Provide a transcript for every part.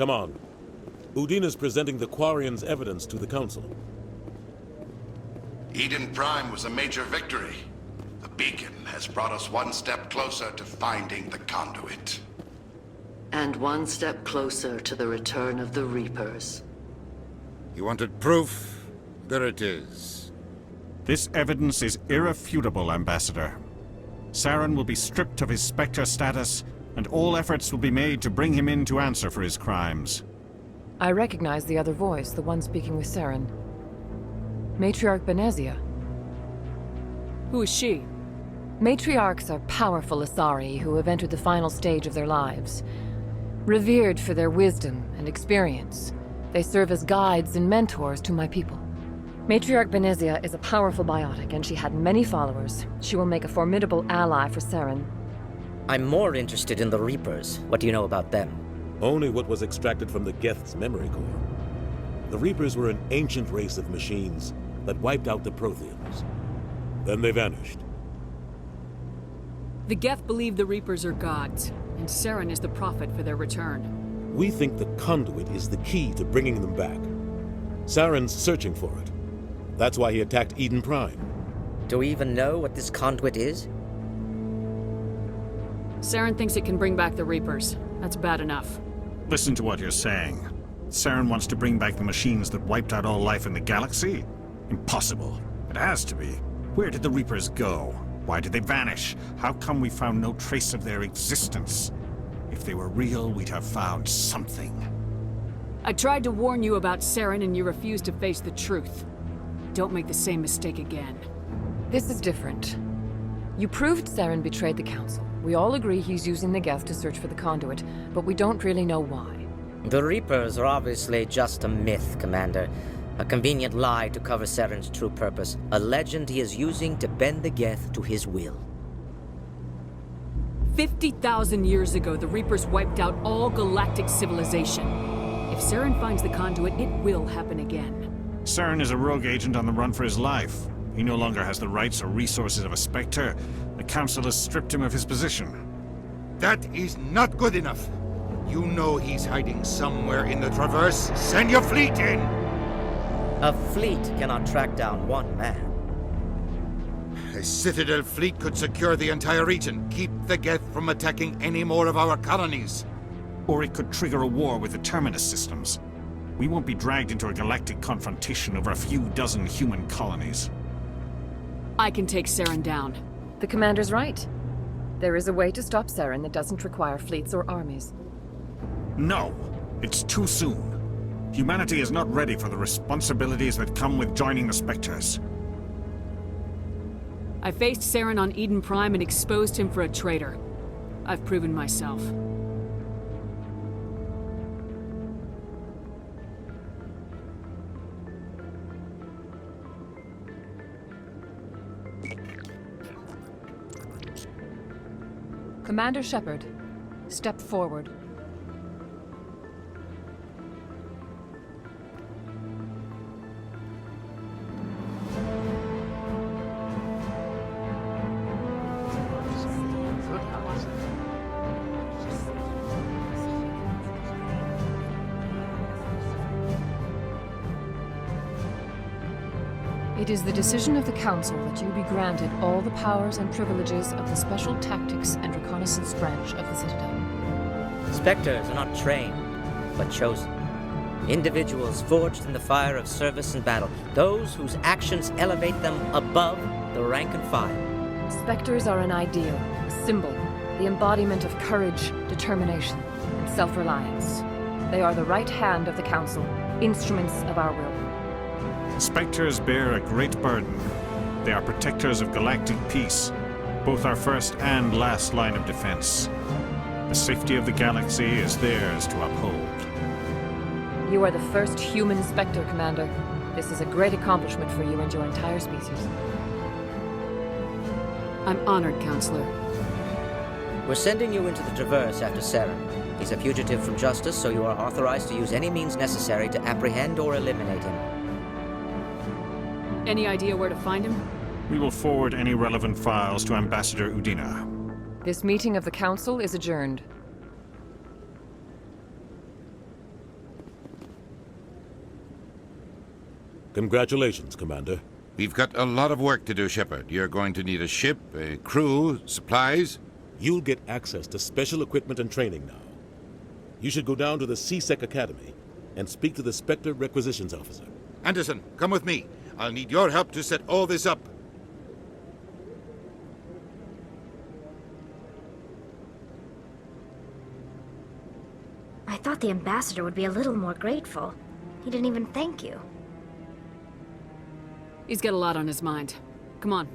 Come on. Udina's presenting the Quarians' evidence to the Council. Eden Prime was a major victory. The beacon has brought us one step closer to finding the conduit. And one step closer to the return of the Reapers. You wanted proof? There it is. This evidence is irrefutable, Ambassador. Saren will be stripped of his Spectre status, and all efforts will be made to bring him in to answer for his crimes. I recognize the other voice, the one speaking with Saren. Matriarch Benezia. Who is she? Matriarchs are powerful Asari who have entered the final stage of their lives. Revered for their wisdom and experience, they serve as guides and mentors to my people. Matriarch Benezia is a powerful biotic, and she had many followers. She will make a formidable ally for Saren. I'm more interested in the Reapers. What do you know about them? Only what was extracted from the Geth's memory core. The Reapers were an ancient race of machines that wiped out the Protheans. Then they vanished. The Geth believe the Reapers are gods, and Saren is the prophet for their return. We think the conduit is the key to bringing them back. Saren's searching for it. That's why he attacked Eden Prime. Do we even know what this conduit is? Saren thinks it can bring back the Reapers. That's bad enough. Listen to what you're saying. Saren wants to bring back the machines that wiped out all life in the galaxy? Impossible. It has to be. Where did the Reapers go? Why did they vanish? How come we found no trace of their existence? If they were real, we'd have found something. I tried to warn you about Saren and you refused to face the truth. Don't make the same mistake again. This is different. You proved Saren betrayed the Council. We all agree he's using the Geth to search for the conduit, but we don't really know why. The Reapers are obviously just a myth, Commander. A convenient lie to cover Saren's true purpose. A legend he is using to bend the Geth to his will. 50,000 years ago, the Reapers wiped out all galactic civilization. If Saren finds the conduit, it will happen again. Saren is a rogue agent on the run for his life. He no longer has the rights or resources of a Spectre. The Council has stripped him of his position. That is not good enough. You know he's hiding somewhere in the Traverse. Send your fleet in! A fleet cannot track down one man. A Citadel fleet could secure the entire region, keep the Geth from attacking any more of our colonies. Or it could trigger a war with the Terminus systems. We won't be dragged into a galactic confrontation over a few dozen human colonies. I can take Saren down. The Commander's right. There is a way to stop Saren that doesn't require fleets or armies. No, it's too soon. Humanity is not ready for the responsibilities that come with joining the Spectres. I faced Saren on Eden Prime and exposed him for a traitor. I've proven myself. Commander Shepard, step forward. It is the decision of the Council that you be granted all the powers and privileges of the Special Tactics and Reconnaissance branch of the Citadel. Spectres are not trained, but chosen. Individuals forged in the fire of service and battle. Those whose actions elevate them above the rank and file. Spectres are an ideal, a symbol, the embodiment of courage, determination, and self-reliance. They are the right hand of the Council, instruments of our will. Spectres bear a great burden. They are protectors of galactic peace, both our first and last line of defense. The safety of the galaxy is theirs to uphold. You are the first human Spectre, Commander. This is a great accomplishment for you and your entire species. I'm honored, Counselor. We're sending you into the Traverse after Saren. He's a fugitive from justice, so you are authorized to use any means necessary to apprehend or eliminate him. Any idea where to find him? We will forward any relevant files to Ambassador Udina. This meeting of the Council is adjourned. Congratulations, Commander. We've got a lot of work to do, Shepard. You're going to need a ship, a crew, supplies. You'll get access to special equipment and training now. You should go down to the C-Sec Academy and speak to the Spectre Requisitions Officer. Anderson, come with me. I'll need your help to set all this up. I thought the ambassador would be a little more grateful. He didn't even thank you. He's got a lot on his mind. Come on.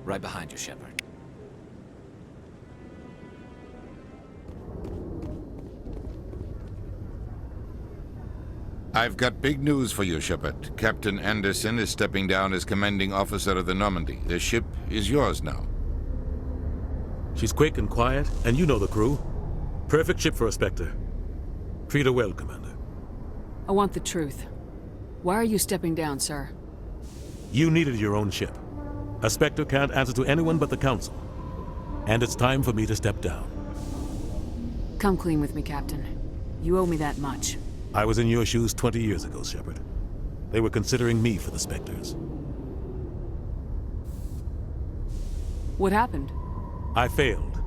Right behind you, Shepard. I've got big news for you, Shepard. Captain Anderson is stepping down as commanding officer of the Normandy. The ship is yours now. She's quick and quiet, and you know the crew. Perfect ship for a Spectre. Treat her well, Commander. I want the truth. Why are you stepping down, sir? You needed your own ship. A Spectre can't answer to anyone but the Council. And it's time for me to step down. Come clean with me, Captain. You owe me that much. I was in your shoes 20 years ago, Shepard. They were considering me for the Spectres. What happened? I failed.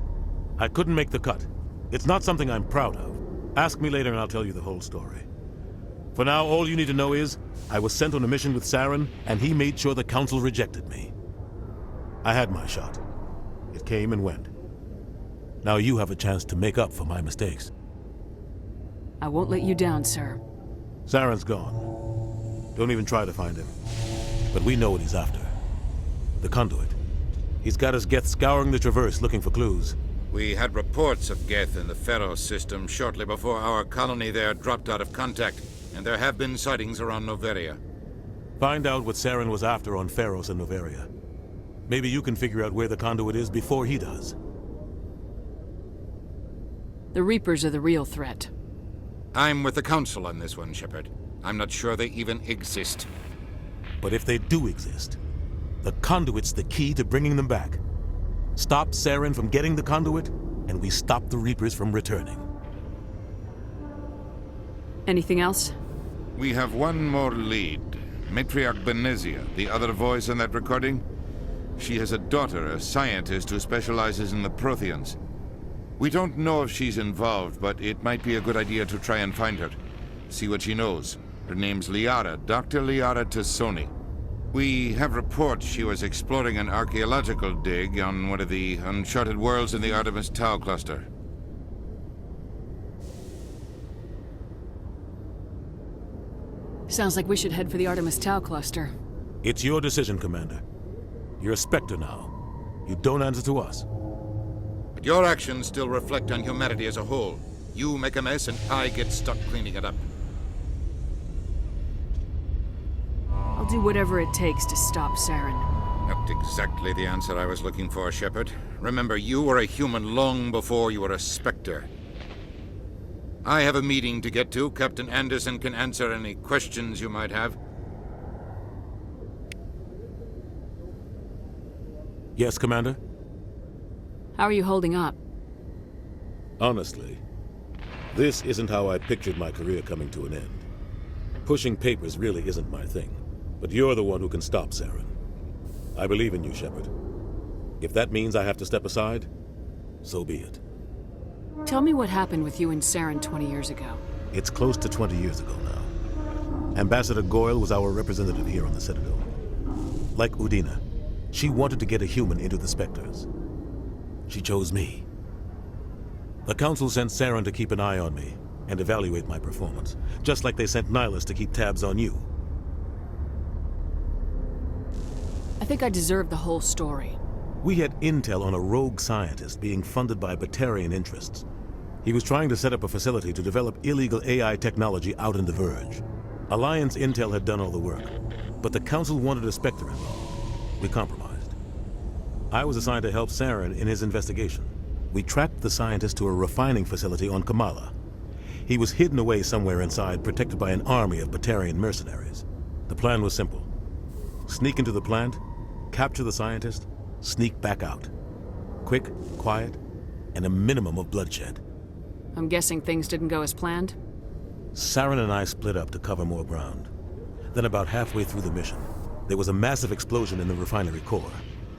I couldn't make the cut. It's not something I'm proud of. Ask me later and I'll tell you the whole story. For now, all you need to know is, I was sent on a mission with Saren, and he made sure the Council rejected me. I had my shot. It came and went. Now you have a chance to make up for my mistakes. I won't let you down, sir. Saren's gone. Don't even try to find him. But we know what he's after. The conduit. He's got his Geth scouring the Traverse looking for clues. We had reports of Geth in the Pharaoh system shortly before our colony there dropped out of contact, and there have been sightings around Noveria. Find out what Saren was after on Pharos and Noveria. Maybe you can figure out where the conduit is before he does. The Reapers are the real threat. I'm with the Council on this one, Shepard. I'm not sure they even exist. But if they do exist, the conduit's the key to bringing them back. Stop Saren from getting the conduit, and we stop the Reapers from returning. Anything else? We have one more lead. Matriarch Benezia, the other voice in that recording. She has a daughter, a scientist who specializes in the Protheans. We don't know if she's involved, but it might be a good idea to try and find her. See what she knows. Her name's Liara, Dr. Liara Tassoni. We have reports she was exploring an archaeological dig on one of the uncharted worlds in the Artemis Tau cluster. Sounds like we should head for the Artemis Tau cluster. It's your decision, Commander. You're a Spectre now. You don't answer to us. But your actions still reflect on humanity as a whole. You make a mess and I get stuck cleaning it up. I'll do whatever it takes to stop Saren. Not exactly the answer I was looking for, Shepard. Remember, you were a human long before you were a Spectre. I have a meeting to get to. Captain Anderson can answer any questions you might have. Yes, Commander? How are you holding up? Honestly, this isn't how I pictured my career coming to an end. Pushing papers really isn't my thing, but you're the one who can stop Saren. I believe in you, Shepard. If that means I have to step aside, so be it. Tell me what happened with you and Saren 20 years ago. It's close to 20 years ago now. Ambassador Goyle was our representative here on the Citadel. Like Udina, she wanted to get a human into the Spectres. She chose me. The Council sent Saren to keep an eye on me and evaluate my performance, just like they sent Nihilus to keep tabs on you. I think I deserve the whole story. We had intel on a rogue scientist being funded by Batarian interests. He was trying to set up a facility to develop illegal AI technology out in the Verge. Alliance intel had done all the work, but the Council wanted a Spectre involved. We compromised. I was assigned to help Saren in his investigation. We tracked the scientist to a refining facility on Kamala. He was hidden away somewhere inside, protected by an army of Batarian mercenaries. The plan was simple. Sneak into the plant, capture the scientist, sneak back out. Quick, quiet, and a minimum of bloodshed. I'm guessing things didn't go as planned? Saren and I split up to cover more ground. Then about halfway through the mission, there was a massive explosion in the refinery core.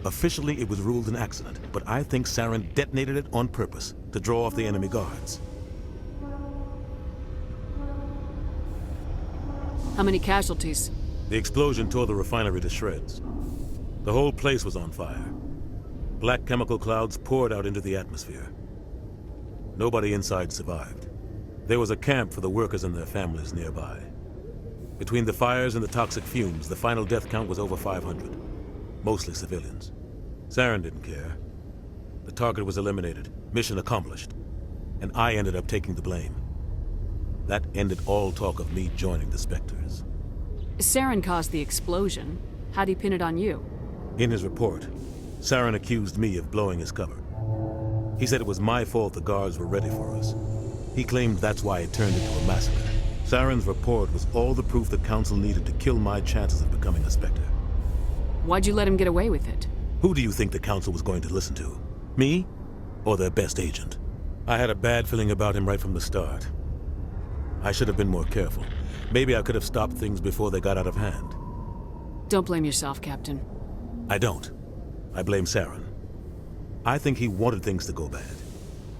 Officially, it was ruled an accident, but I think Saren detonated it on purpose to draw off the enemy guards. How many casualties? The explosion tore the refinery to shreds. The whole place was on fire. Black chemical clouds poured out into the atmosphere. Nobody inside survived. There was a camp for the workers and their families nearby. Between the fires and the toxic fumes, the final death count was over 500. Mostly civilians. Saren didn't care. The target was eliminated, mission accomplished, and I ended up taking the blame. That ended all talk of me joining the Spectres. Saren caused the explosion. How'd he pin it on you? In his report, Saren accused me of blowing his cover. He said it was my fault the guards were ready for us. He claimed that's why it turned into a massacre. Saren's report was all the proof the Council needed to kill my chances of becoming a Spectre. Why'd you let him get away with it? Who do you think the Council was going to listen to? Me? Or their best agent? I had a bad feeling about him right from the start. I should have been more careful. Maybe I could have stopped things before they got out of hand. Don't blame yourself, Captain. I don't. I blame Saren. I think he wanted things to go bad.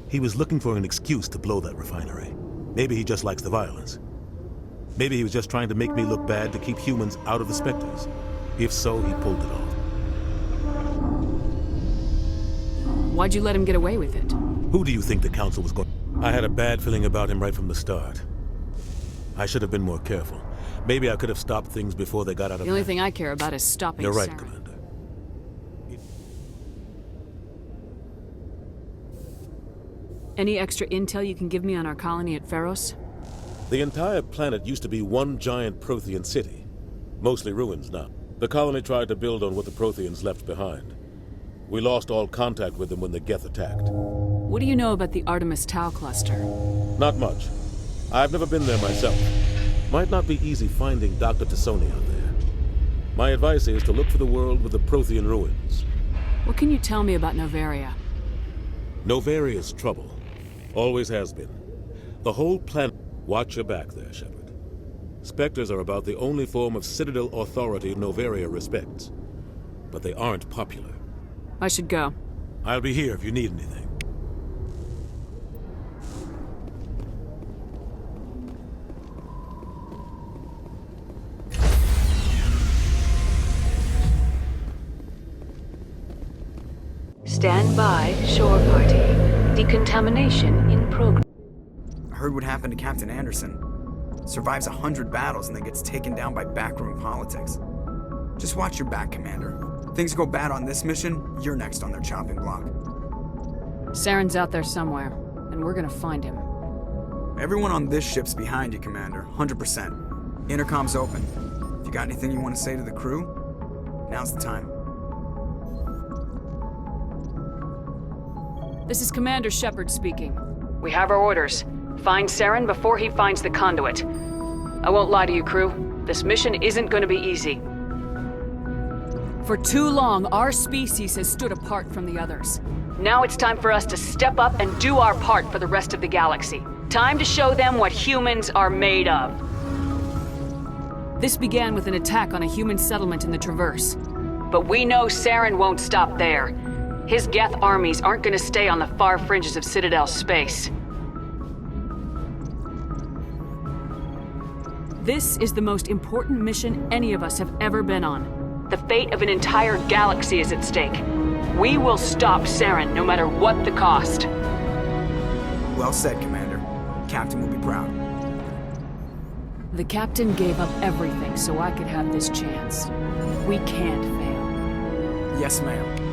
He was looking for an excuse to blow that refinery. Maybe he just likes the violence. Maybe he was just trying to make me look bad to keep humans out of the Spectres. If so, he pulled it off. Why'd you let him get away with it? Who do you think the Council was going... I had a bad feeling about him right from the start. I should have been more careful. Maybe I could have stopped things before they got out of hand. The only thing I care about is stopping You're right, Saren. Commander. Any extra intel you can give me on our colony at Pharos? The entire planet used to be one giant Prothean city. Mostly ruins now. The colony tried to build on what the Protheans left behind. We lost all contact with them when the Geth attacked. What do you know about the Artemis Tau cluster? Not much. I've never been there myself. Might not be easy finding Dr. Tassoni out there. My advice is to look for the world with the Prothean ruins. What can you tell me about Novaria? Novaria's trouble. Always has been. The whole planet... Watch your back there, Shepard. Spectres are about the only form of Citadel authority Novaria respects. But they aren't popular. I should go. I'll be here if you need anything. Stand by, shore party. Decontamination in progress. I heard what happened to Captain Anderson. Survives 100 battles and then gets taken down by backroom politics. Just watch your back, Commander. Things go bad on this mission, you're next on their chopping block. Saren's out there somewhere, and we're gonna find him. Everyone on this ship's behind you, Commander. 100%. Intercom's open. If you got anything you want to say to the crew, now's the time. This is Commander Shepard speaking. We have our orders. Find Saren before he finds the conduit. I won't lie to you, crew. This mission isn't going to be easy. For too long, our species has stood apart from the others. Now it's time for us to step up and do our part for the rest of the galaxy. Time to show them what humans are made of. This began with an attack on a human settlement in the Traverse. But we know Saren won't stop there. His Geth armies aren't going to stay on the far fringes of Citadel space. This is the most important mission any of us have ever been on. The fate of an entire galaxy is at stake. We will stop Saren no matter what the cost. Well said, Commander. Captain will be proud. The Captain gave up everything so I could have this chance. We can't fail. Yes, ma'am.